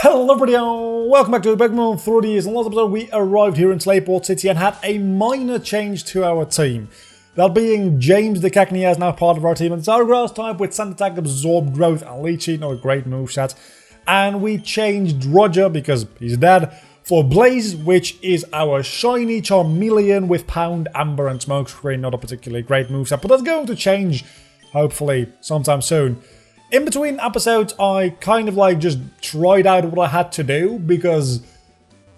Hello everybody, welcome back to the Pokemon 30s. In the last episode we arrived here in Slayport City and had a minor change to our team. That being James the Cacnea is now part of our team, and it's our grass type with Sand Attack, Absorb, Growth and Leech, not a great moveset. And we changed Roger, because he's dead, for Blaze, which is our shiny Charmeleon with Pound, Amber and Smokescreen, not a particularly great moveset, but that's going to change, hopefully, sometime soon. In between episodes, I kind of just tried out what I had to do, because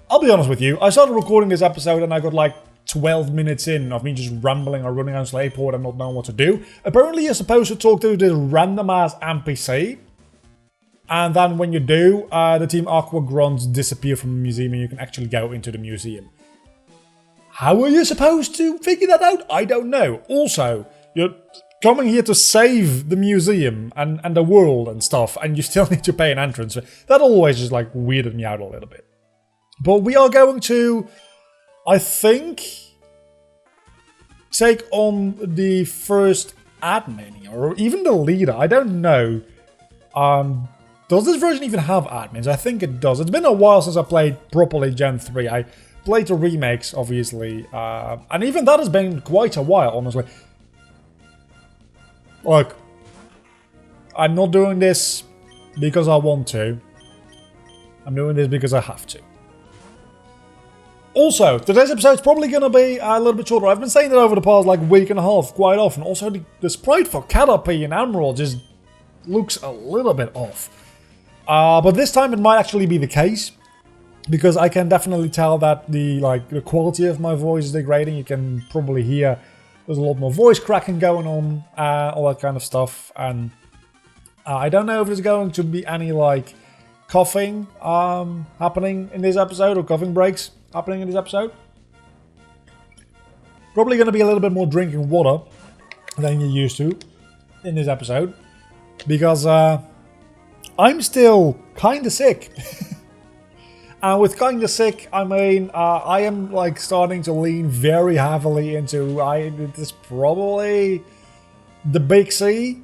I'll be honest with you, I started recording this episode and I got 12 minutes in of me just rambling or running around Slayport and not knowing what to do. Apparently you're supposed to talk to this random ass NPC, and then when you do, the Team Aqua Grunts disappear from the museum and you can actually go into the museum. How are you supposed to figure that out? I don't know. Also, you're coming here to save the museum and the world and stuff, and you still need to pay an entrance. That always just weirded me out a little bit. But we are going to, I think, take on the first admin here, or even the leader. I don't know. Does this version even have admins? I think it does. It's been a while since I played properly Gen 3. I played the remakes, obviously, and even that has been quite a while, honestly. Look, I'm not doing this because I want to. I'm doing this because I have to. Also, today's episode is probably going to be a little bit shorter. I've been saying that over the past week and a half quite often. Also, the sprite for Caterpie and Emerald just looks a little bit off. But this time it might actually be the case, because I can definitely tell that the quality of my voice is degrading. You can probably hear there's a lot more voice cracking going on, all that kind of stuff, and I don't know if there's going to be any coughing happening in this episode, or coughing breaks happening in this episode. Probably going to be a little bit more drinking water than you're used to in this episode, because I'm still kind of sick. And with kinda sick, I mean, I am starting to lean very heavily into, it's probably the Big C,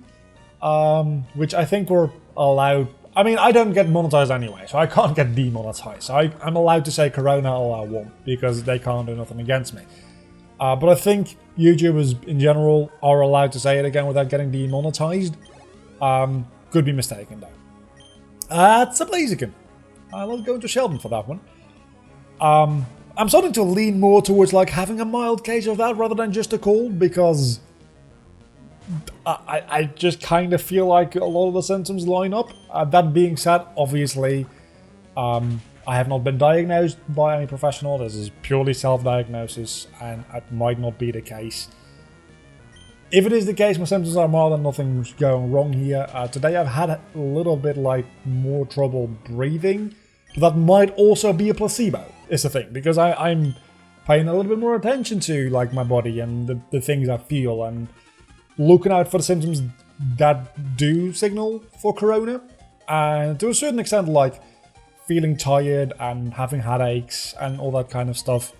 which I think we're allowed. I mean, I don't get monetized anyway, so I can't get demonetized. So I'm allowed to say Corona all I want, because they can't do nothing against me. But I think YouTubers in general are allowed to say it again without getting demonetized. Could be mistaken though. It's a Blaziken. Let's go into Sheldon for that one. I'm starting to lean more towards having a mild case of that rather than just a cold, because I just kind of feel like a lot of the symptoms line up. That being said, obviously, I have not been diagnosed by any professional. This is purely self-diagnosis, and it might not be the case. If it is the case, my symptoms are mild and nothing's going wrong here. Today I've had a little bit more trouble breathing, but that might also be a placebo, is the thing, because I'm paying a little bit more attention to my body and the things I feel, and looking out for the symptoms that do signal for Corona, and to a certain extent feeling tired and having headaches and all that kind of stuff.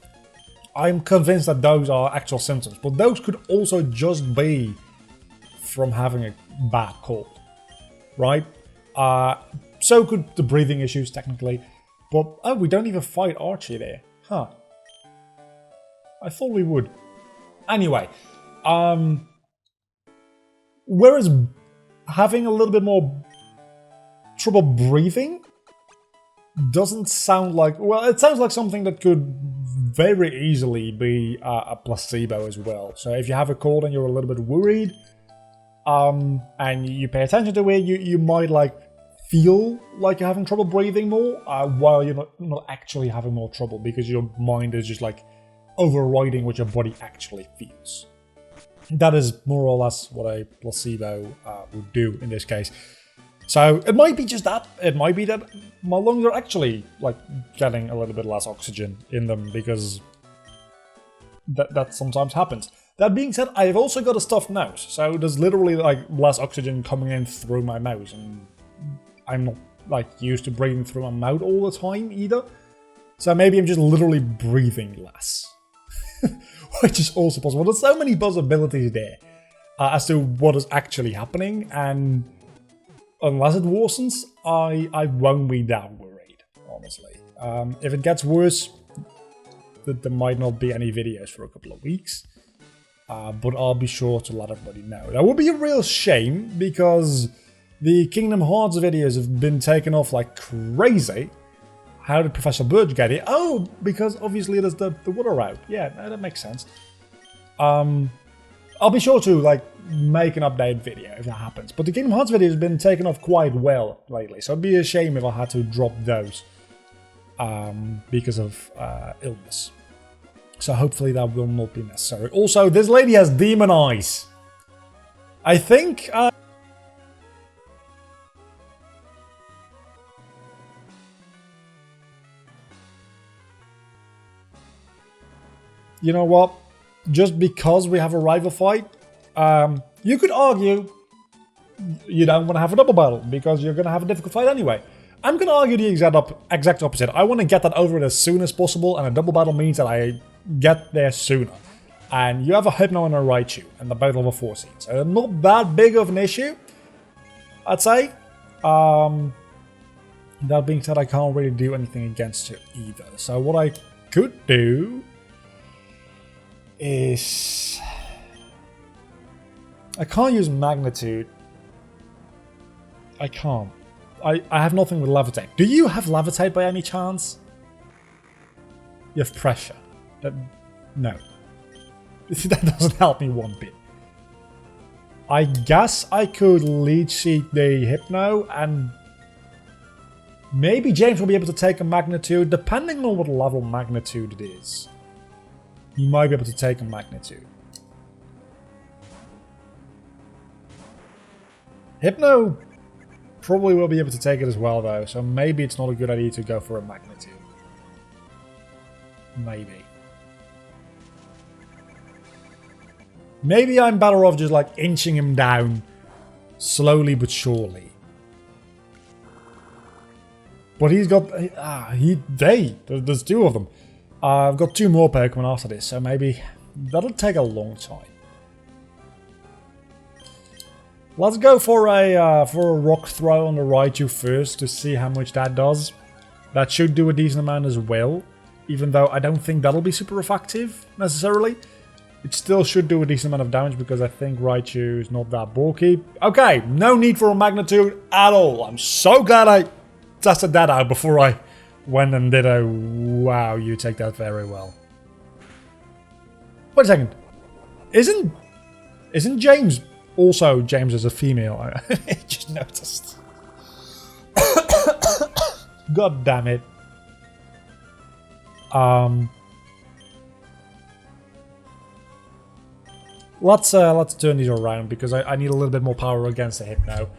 I'm convinced that those are actual symptoms, but those could also just be from having a bad cold, right? So could the breathing issues, technically. But, oh, we don't even fight Archie there. Huh. I thought we would. Anyway, whereas having a little bit more trouble breathing doesn't sound well, it sounds like something that could very easily be a placebo as well. So if you have a cold and you're a little bit worried, and you pay attention to it, you might feel like you're having trouble breathing more, while you're not actually having more trouble, because your mind is just overriding what your body actually feels. That is more or less what a placebo would do in this case. So it might be just that. It might be that my lungs are actually getting a little bit less oxygen in them, because that sometimes happens. That being said, I've also got a stuffed nose, so there's literally less oxygen coming in through my nose, and I'm not used to breathing through my mouth all the time either. So maybe I'm just literally breathing less, which is also possible. There's so many possibilities there as to what is actually happening, and unless it worsens, I won't be that worried. honestly. If it gets worse, there might not be any videos for a couple of weeks. But I'll be sure to let everybody know. That would be a real shame, because the Kingdom Hearts videos have been taken off like crazy. How did Professor Birch get it? Oh, because obviously there's the water route. Yeah, that makes sense. I'll be sure to like make an update video if that happens. But the Kingdom Hearts video has been taken off quite well lately, so it'd be a shame if I had to drop those because of illness. So hopefully that will not be necessary. Also, this lady has demon eyes. I think... you know what? Just because we have a rival fight, you could argue you don't want to have a double battle because you're going to have a difficult fight anyway. I'm going to argue the exact opposite. I want to get that over as soon as possible, and a double battle means that I get there sooner. And you have a Hypno and a Raichu, and the both level 14. So not that big of an issue, I'd say. That being said, I can't really do anything against it either. So what I could do is... I can't use Magnitude. I can't. I have nothing with Levitate. Do you have Levitate by any chance? You have Pressure. No. That doesn't help me one bit. I guess I could Leech Seed the Hypno, and maybe James will be able to take a Magnitude, depending on what level Magnitude it is. He might be able to take a Magnitude. Hypno probably will be able to take it as well, though, so maybe it's not a good idea to go for a Magnitude. Maybe. Maybe I'm better off just like inching him down slowly but surely. But he's got... there's two of them. I've got two more Pokemon after this, so maybe that'll take a long time. Let's go for a Rock Throw on the Raichu first to see how much that does. That should do a decent amount as well, even though I don't think that'll be super effective necessarily. It still should do a decent amount of damage because I think Raichu is not that bulky. Okay, no need for a Magnitude at all. I'm so glad I tested that out before I went and did a... Wow, you take that very well. Wait a second. Isn't James... Also, James is a female. I just noticed. God damn it. Let's turn these around because I need a little bit more power against the Hypno.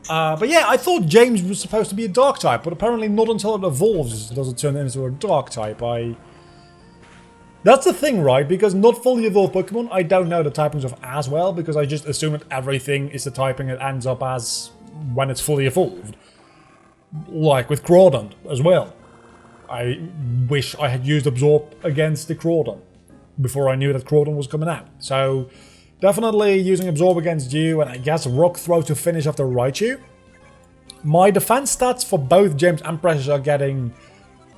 But yeah, I thought James was supposed to be a Dark type, but apparently not until it evolves does it turn into a Dark type. That's the thing, right? Because not fully evolved Pokemon, I don't know the typings of as well, because I just assume that everything is the typing it ends up as when it's fully evolved. Like with Crawdon as well. I wish I had used Absorb against the Crawdon before I knew that Crawdon was coming out. So definitely using Absorb against you, and I guess Rock Throw to finish off the Raichu. My defense stats for both James and Precious are getting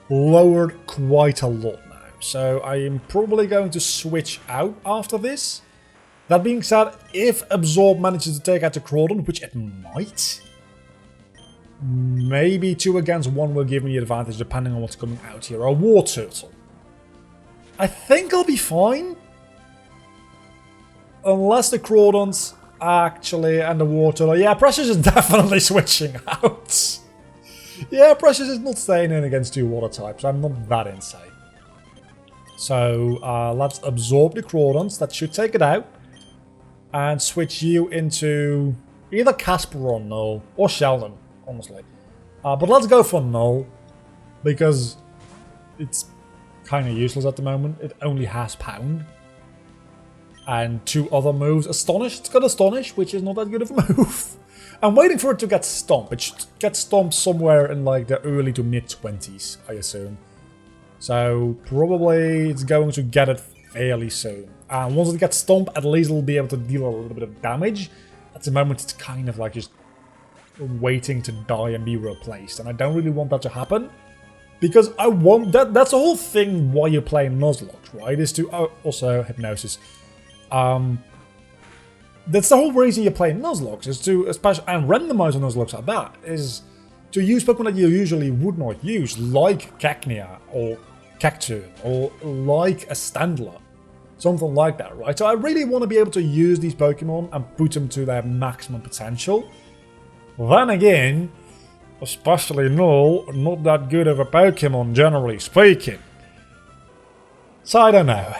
lowered quite a lot. So I am probably going to switch out after this. That being said, if Absorb manages to take out the Crawdon, which it might, maybe 2 against 1 will give me the advantage depending on what's coming out here. A War Turtle. I think I'll be fine. Unless the Crawdons actually and the War Turtle. Yeah, Precious is definitely switching out. Yeah, Precious is not staying in against 2 water types. I'm not that insane. So let's absorb the Crawdons, that should take it out, and switch you into either Casper or Null, or Sheldon, honestly. But let's go for Null, because it's kind of useless at the moment. It only has Pound. And 2 other moves. Astonish, it's got Astonish, which is not that good of a move. I'm waiting for it to get Stomp. It should get Stomped somewhere in like the early to mid-20s, I assume. So probably it's going to get it fairly soon. And once it gets Stomped, at least it'll be able to deal a little bit of damage. At the moment, it's kind of like just waiting to die and be replaced, and I don't really want that to happen. Because I want that's the whole thing why you play Nuzlocke, right? Is to also hypnosis. That's the whole reason you play Nuzlocke, is to especially and randomize Nuzlocke at that, is to use Pokemon that you usually would not use, like Cacnea or Cacturne or like a Standler, something like that, right? So I really want to be able to use these Pokemon and put them to their maximum potential. Then again, especially Null, not that good of a Pokemon, generally speaking. So I don't know.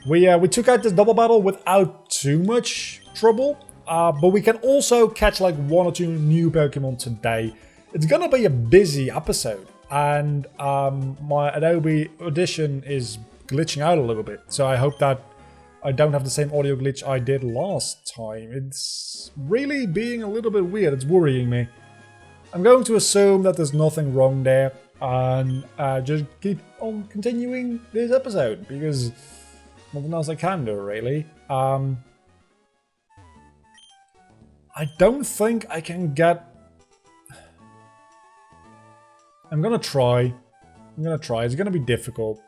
We took out this double battle without too much trouble, but we can also catch like 1 or 2 new Pokemon today. It's gonna be a busy episode, and my Adobe Audition is glitching out a little bit, so I hope that I don't have the same audio glitch I did last time. It's really being a little bit weird, it's worrying me. I'm going to assume that there's nothing wrong there, and just keep on continuing this episode, because nothing else I can do, really. I don't think I can get... I'm gonna try. It's gonna be difficult.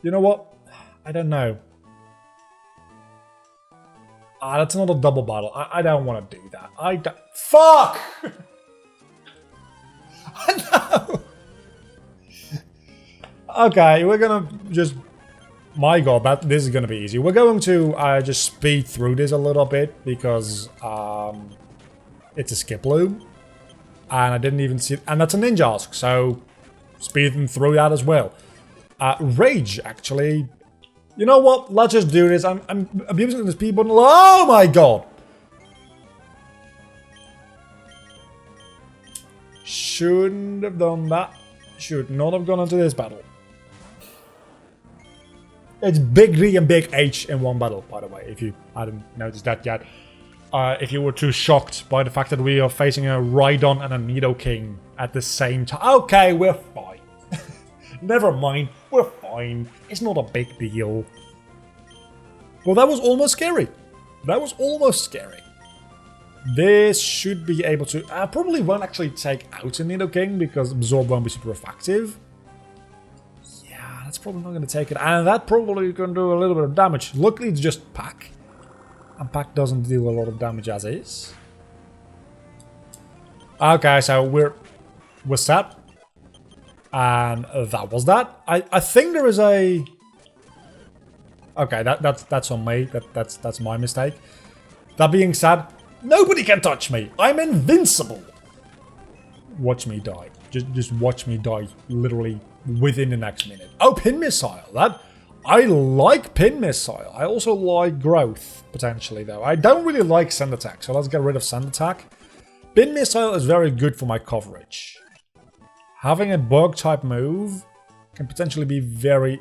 You know what? I don't know. That's not a double battle. I don't want to do that. Fuck! I know! Okay, we're gonna just... My god, this is gonna be easy. We're going to just speed through this a little bit, because it's a skip loop. And I didn't even see... And that's a Ninjask, so speeding through that as well. Rage, actually... You know what? Let's just do this. I'm abusing the speed button. Oh my god! Shouldn't have done that. Should not have gone into this battle. It's Big D and Big H in one battle, by the way, if you hadn't noticed that yet. If you were too shocked by the fact that we are facing a Rhydon and a Nidoking at the same time. Okay, we're fine. Never mind, we're fine. It's not a big deal. Well, that was almost scary. This should be able to... probably won't actually take out a Nidoking, because Absorb won't be super effective. Yeah, that's probably not going to take it. And that probably going to do a little bit of damage. Luckily, it's just Pack. And Pack doesn't deal a lot of damage as is. Okay, so we're set. And that was that. I think there is a... Okay, that's on me. That's my mistake. That being said, nobody can touch me. I'm invincible. Watch me die. Just watch me die literally within the next minute. Oh, Pin Missile. I like Pin Missile. I also like Growth, potentially, though. I don't really like Sand Attack, so let's get rid of Sand Attack. Pin Missile is very good for my coverage. Having a bug-type move can potentially be very...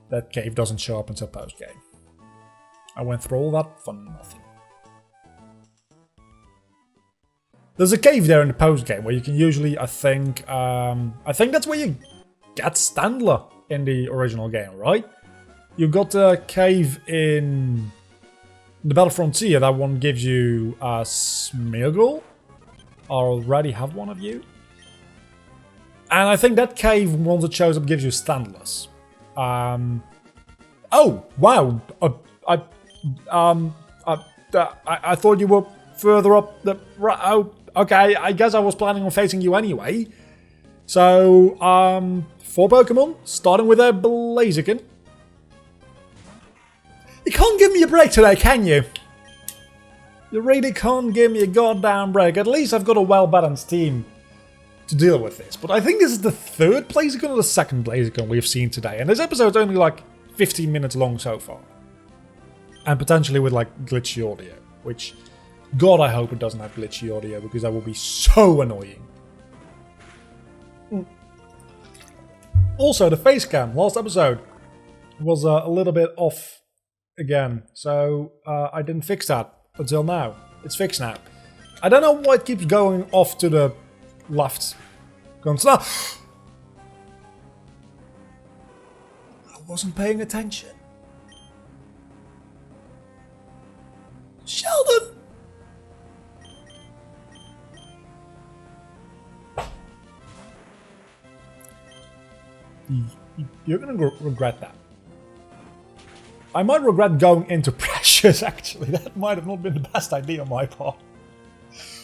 That cave doesn't show up until post-game. I went through all that for nothing. There's a cave there in the post-game where you can usually, I think that's where you get Standler in the original game, right? You got a cave in the Battle Frontier. That one gives you a Smeargle. I already have one of you. And I think that cave, once it shows up, gives you Standless. Oh, wow. I thought you were further up the... Oh, okay, I guess I was planning on facing you anyway. So, 4 Pokemon, starting with a Blaziken. You can't give me a break today, can you? You really can't give me a goddamn break. At least I've got a well-balanced team to deal with this. But I think this is the 3rd Blaziken or the 2nd Blaziken we've seen today. And this episode's only like 15 minutes long so far. And potentially with like glitchy audio. Which, God, I hope it doesn't have glitchy audio, because that will be so annoying. Also, the face cam last episode was a little bit off again. So I didn't fix that. Until now. It's fixed now. I don't know why it keeps going off to the left. Going slow. I wasn't paying attention. Sheldon! You're going to regret that. I might regret going into Precious, actually. That might have not been the best idea on my part.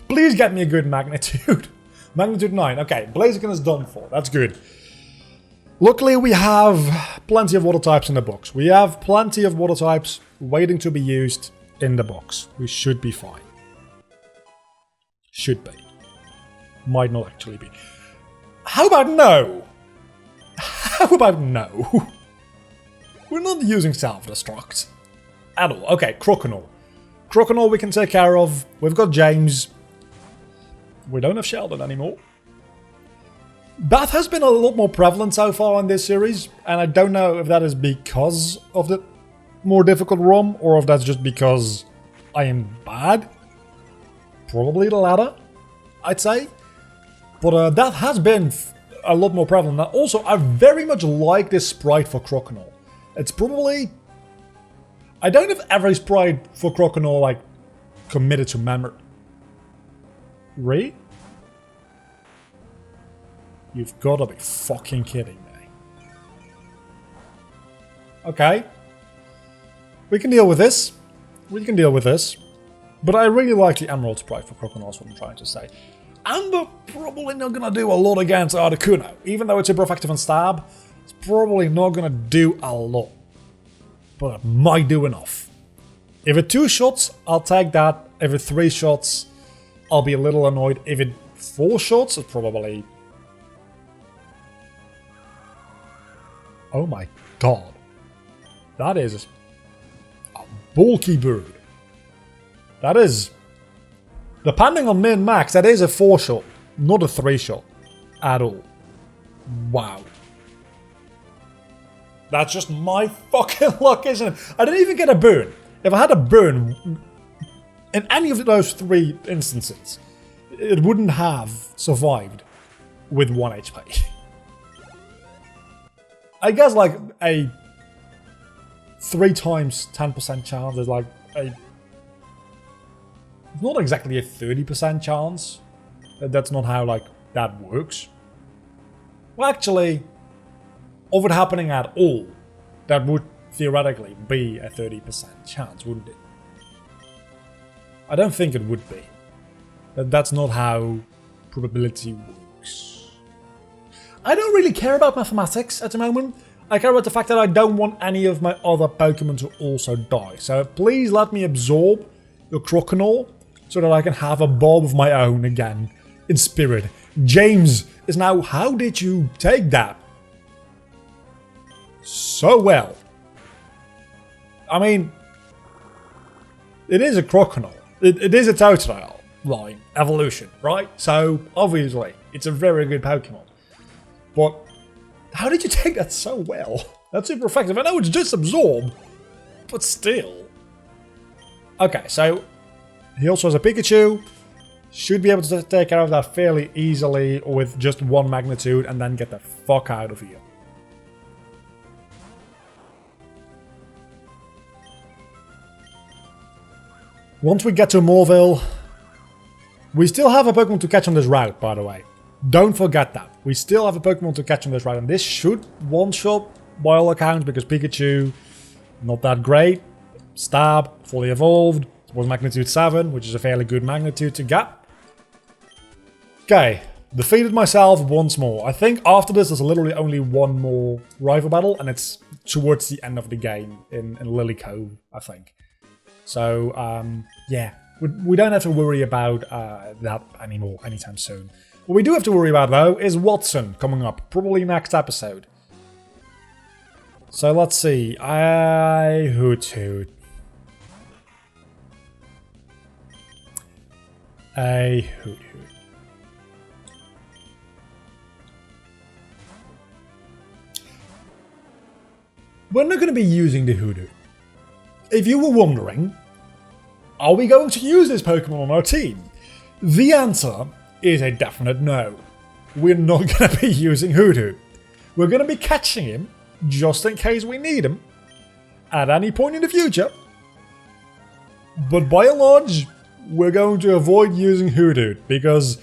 Please get me a good magnitude. Magnitude 9. Okay, Blaziken is done for. That's good. Luckily, we have plenty of water types in the box. We have plenty of water types waiting to be used in the box. We should be fine. Should be. Might not actually be. How about no? How about no? We're not using self-destruct at all. Okay, Croco. Croco we can take care of. We've got James. We don't have Sheldon anymore. Bath has been a lot more prevalent so far in this series, and I don't know if that is because of the more difficult ROM, or if that's just because I am bad. Probably the latter, I'd say. But that has been a lot more prevalent. Now, also, I very much like this sprite for Croco. It's probably... I don't have every sprite for Croco, like, committed to memory. Right? You've got to be fucking kidding me. Okay. We can deal with this. We can deal with this. But I really like the Emerald sprite for Croco, is what I'm trying to say. Amber probably not going to do a lot against Articuno. Even though it's super effective on stab, it's probably not going to do a lot. But it might do enough. If it's 2 shots, I'll take that. If it's 3 shots, I'll be a little annoyed. If it's 4 shots, it's probably... Oh my god. That is a bulky bird. That is... Depending on min-max, that is a 4-shot, not a 3-shot at all. Wow. That's just my fucking luck, isn't it? I didn't even get a burn. If I had a burn in any of those 3 instances, it wouldn't have survived with 1 HP. I guess like a 3 times 10% chance is like a... Not exactly a 30% chance. That's not how like that works. Well, actually, of it happening at all, that would theoretically be a 30% chance, wouldn't it? I don't think it would be. That's not how probability works. I don't really care about mathematics at the moment. I care about the fact that I don't want any of my other Pokemon to also die. So please let me absorb the Croco so that I can have a Bob of my own again in spirit. James is now... How did you take that? So well. I mean, it is a Croco. It is a Totodile line evolution, right? So obviously, it's a very good Pokemon. But how did you take that so well? That's super effective. I know it's just absorb, but still. Okay, so he also has a Pikachu. Should be able to take care of that fairly easily with just 1 magnitude and then get the fuck out of here. Once we get to Morville, we still have a Pokemon to catch on this route, by the way. Don't forget that. We still have a Pokemon to catch on this route, and this should one-shot by all accounts because Pikachu, not that great. Stab, fully evolved, was magnitude 7, which is a fairly good magnitude to get. Okay, defeated myself once more. I think after this there's literally only 1 more rival battle, and it's towards the end of the game in Lily Cove, I think. So, yeah, we don't have to worry about that anymore anytime soon. What we do have to worry about, though, is Watson coming up, probably next episode. So let's see. Hoot hoot. Hoot hoot. We're not going to be using the Hoodoo. If you were wondering, are we going to use this Pokemon on our team? The answer is a definite no. We're not going to be using Hoodoo. We're going to be catching him just in case we need him at any point in the future. But by and large, we're going to avoid using Hoodoo because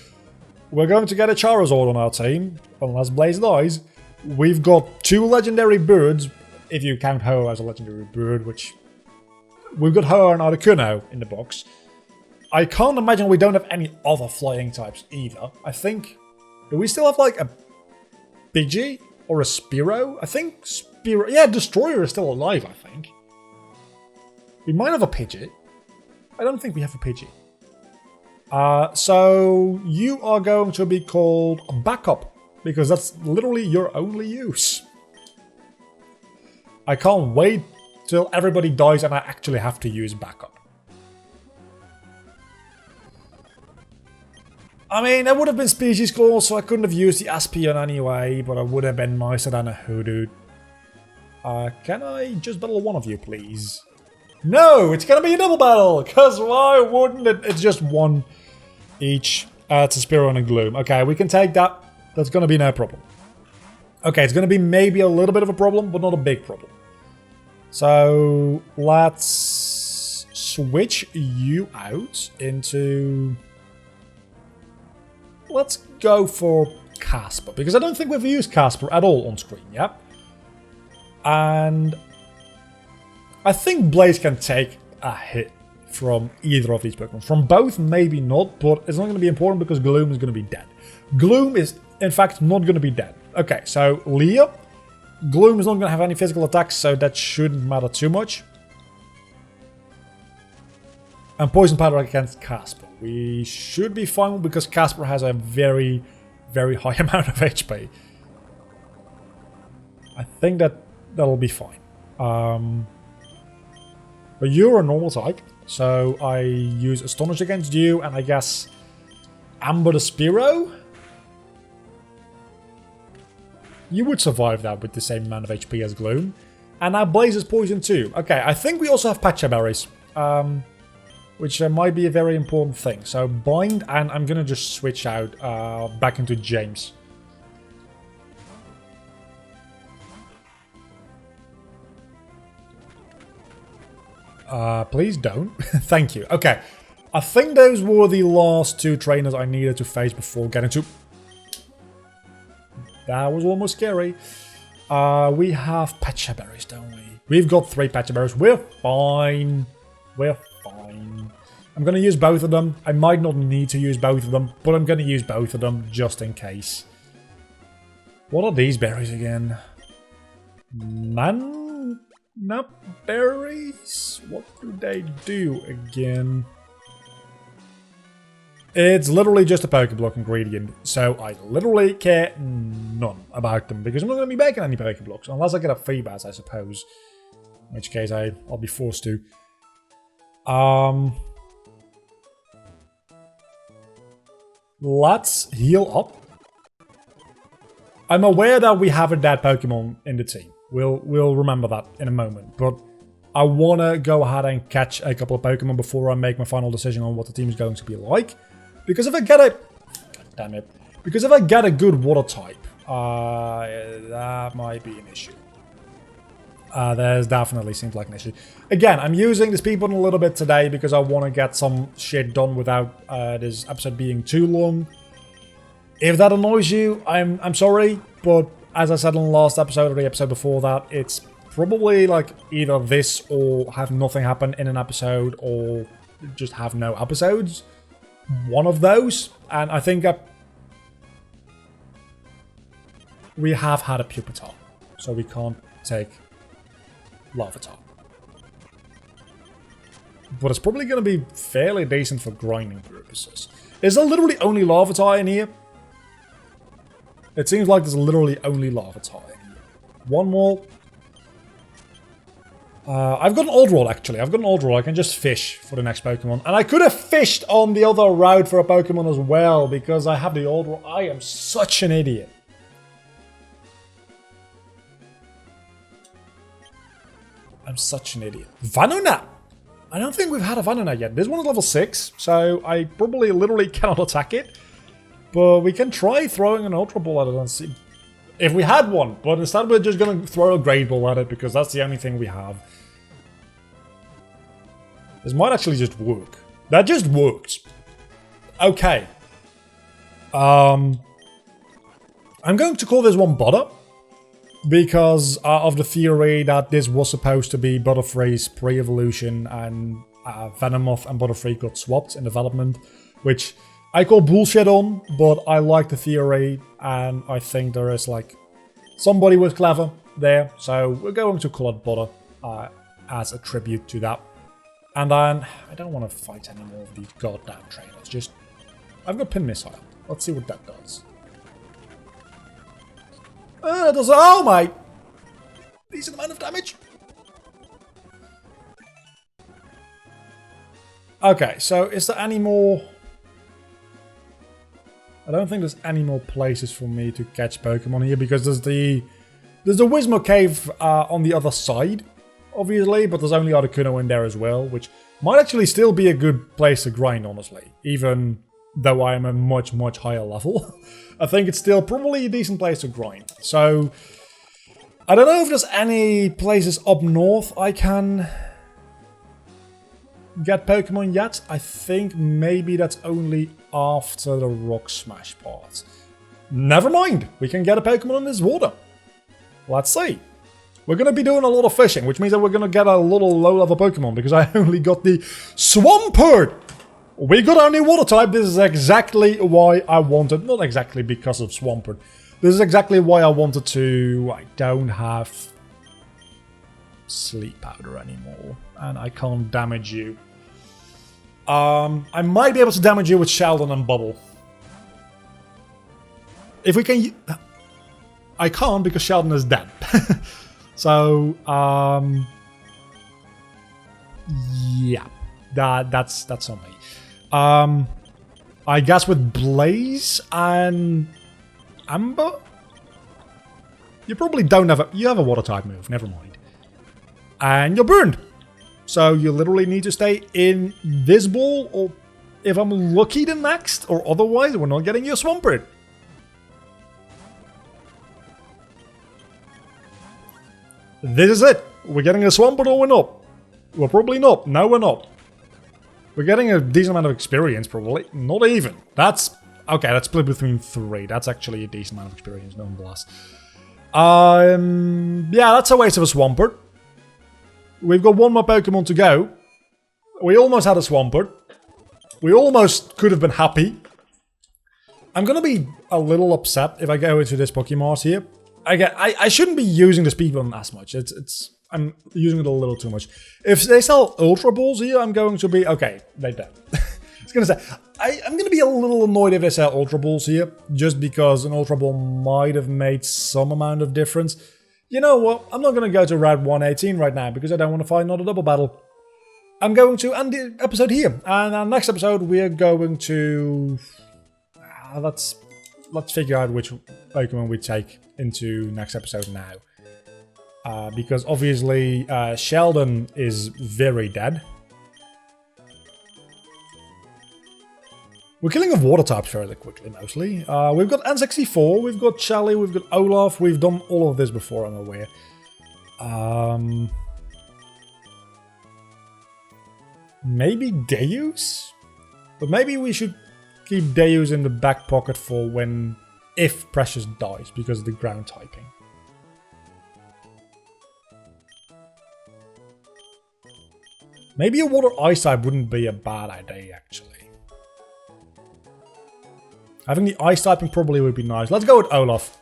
we're going to get a Charizard on our team, unless Blaze dies. We've got 2 legendary birds, if you count Ho as a legendary bird, which... We've got Ho and Articuno in the box. I can't imagine we don't have any other flying types either. I think... Do we still have like a Pidgey or a Spearow? I think Spearow... Yeah, Destroyer is still alive, I think. We might have a Pidgey. I don't think we have a Pidgey. So you are going to be called a backup, because that's literally your only use. I can't wait till everybody dies and I actually have to use backup. I mean, I would have been Species Claw, so I couldn't have used the Aspeon anyway, but I would have been nicer than a Hoodoo. Can I just battle one of you, please? No, it's gonna be a double battle, because why wouldn't it? It's just one each. It's a Spearow and a Gloom. Okay, we can take that. That's gonna be no problem. Okay, it's gonna be maybe a little bit of a problem, but not a big problem. So, let's switch you out into... Let's go for Casper, because I don't think we've used Casper at all on screen, yeah? And I think Blaze can take a hit from either of these Pokemon. From both, maybe not, but it's not going to be important because Gloom is going to be dead. Gloom is, in fact, not going to be dead. Okay, so Leah. Gloom is not going to have any physical attacks, so that shouldn't matter too much. And Poison Powder against Casper. We should be fine because Casper has a very, very high amount of HP. I think that'll be fine. But you're a normal type, so I use Astonish against you, and I guess Amber the Spearow? You would survive that with the same amount of HP as Gloom. And now Blaze is poison too. Okay, I think we also have Patcha Berries. Which might be a very important thing. So Bind, and I'm gonna just switch out back into James. Please don't. Thank you. Okay. I think those were the last 2 trainers I needed to face before getting to... That was almost scary. We have Patcha Berries, don't we? We've got 3 Patcha Berries. We're fine. We're fine. I'm going to use both of them. I might not need to use both of them, but I'm going to use both of them just in case. What are these berries again? Nut berries? What do they do again? It's literally just a Pokeblock ingredient, so I literally care none about them, because I'm not going to be making any Pokeblocks, unless I get a Feebas, I suppose. In which case I'll be forced to. Let's heal up. I'm aware that we have a dead Pokemon in the team. We'll remember that in a moment, but I want to go ahead and catch a couple of Pokemon before I make my final decision on what the team is going to be like. Because if I get a... God damn it. Because if I get a good water type, that might be an issue. There's definitely seems like an issue. Again, I'm using the speed button a little bit today because I want to get some shit done without this episode being too long. If that annoys you, I'm sorry, but as I said in the last episode or the episode before that, it's probably like either this or have nothing happen in an episode or just have no episodes. One of those, and I think we have had a Pupitar, so we can't take Larvitar. But it's probably going to be fairly decent for grinding purposes. Is there literally only Larvitar in here? It seems like there's literally only Larvitar in here. One more. I've got an old roll, actually. I've got an old roll. I can just fish for the next Pokemon. And I could have fished on the other route for a Pokemon as well, because I have the old roll. I am such an idiot. I'm such an idiot. Venonat! I don't think we've had a Venonat yet. This one's level 6, so I probably literally cannot attack it. But we can try throwing an Ultra Ball at it and see if we had one. But instead we're just going to throw a Great Ball at it because that's the only thing we have. This might actually just work. That just worked. Okay. I'm going to call this one Butter. Because of the theory that this was supposed to be Butterfree's pre-evolution and Venomoth and Butterfree got swapped in development. Which I call bullshit on, but I like the theory and I think there is like somebody was clever there. So we're going to call it Butter as a tribute to that. And then I don't want to fight any more of these goddamn trainers. I've got Pin Missile. Let's see what that does. That does, oh my! Decent amount of damage. Okay, so is there any more? I don't think there's any more places for me to catch Pokemon here because there's the Whismur Cave on the other side, obviously, but there's only Articuno in there as well, which might actually still be a good place to grind, honestly, even though I am a much, much higher level. I think it's still probably a decent place to grind. So, I don't know if there's any places up north I can get Pokemon yet. I think maybe that's only after the Rock Smash part. Never mind, we can get a Pokemon in this water. Let's see. We're going to be doing a lot of fishing, which means that we're going to get a little low-level Pokemon because I only got the Swampert. We got our new water type. This is exactly why I wanted, not exactly because of Swampert. This is exactly why I wanted to. I don't have Sleep Powder anymore, and I can't damage you. I might be able to damage you with Sheldon and Bubble. If we can, I can't because Sheldon is dead. So, yeah, that's on me. I guess with Blaze and Amber, you probably don't have you have a water type move, never mind. And you're burned. So you literally need to stay in this ball, or if I'm lucky the next, or otherwise we're not getting you a Swampert. This is it. We're getting a Swampert or we're not. We're probably not. No, we're not. We're getting a decent amount of experience, probably. Not even. That's... Okay, that's split between 3. That's actually a decent amount of experience, nonetheless. Yeah, that's a waste of a Swampert. We've got one more Pokemon to go. We almost had a Swampert. We almost could have been happy. I'm gonna be a little upset if I go into this Pokemon here. Again, I shouldn't be using the Speed Button as much. I'm using it a little too much. If they sell Ultra Balls here, I'm going to be... Okay, they don't. I was going to say, I'm going to be a little annoyed if they sell Ultra Balls here, just because an Ultra Ball might have made some amount of difference. You know what? I'm not going to go to Route 118 right now, because I don't want to fight another double battle. I'm going to end the episode here. And our next episode, we are going to... Let's figure out which Pokemon we take into next episode now. Because obviously Sheldon is very dead. We're killing off water types fairly quickly, mostly. We've got N64, we've got Shelly, we've got Olaf. We've done all of this before, I'm aware. Maybe Deus? But maybe we should keep Deus in the back pocket for when... if Precious dies, because of the ground typing. Maybe a water ice type wouldn't be a bad idea, actually. Having the ice typing probably would be nice. Let's go with Olaf.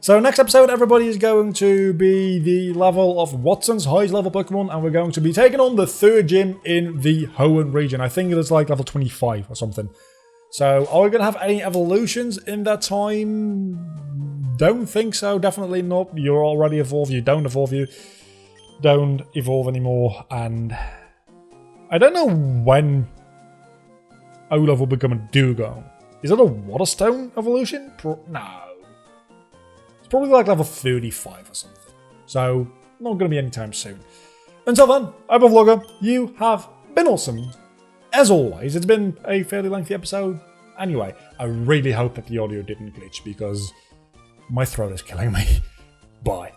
So next episode, everybody is going to be the level of Watson's highest level Pokemon, and we're going to be taking on the 3rd gym in the Hoenn region. I think it is like level 25 or something. So are we going to have any evolutions in that time? Don't think so. Definitely not. You're already evolved. You don't evolve. You don't evolve anymore. And I don't know when Olaf will become a Dugong. Is that a Waterstone evolution? No. It's probably like level 35 or something. So not going to be anytime soon. Until then, I'm a vlogger. You have been awesome. As always, it's been a fairly lengthy episode. Anyway, I really hope that the audio didn't glitch because my throat is killing me. Bye.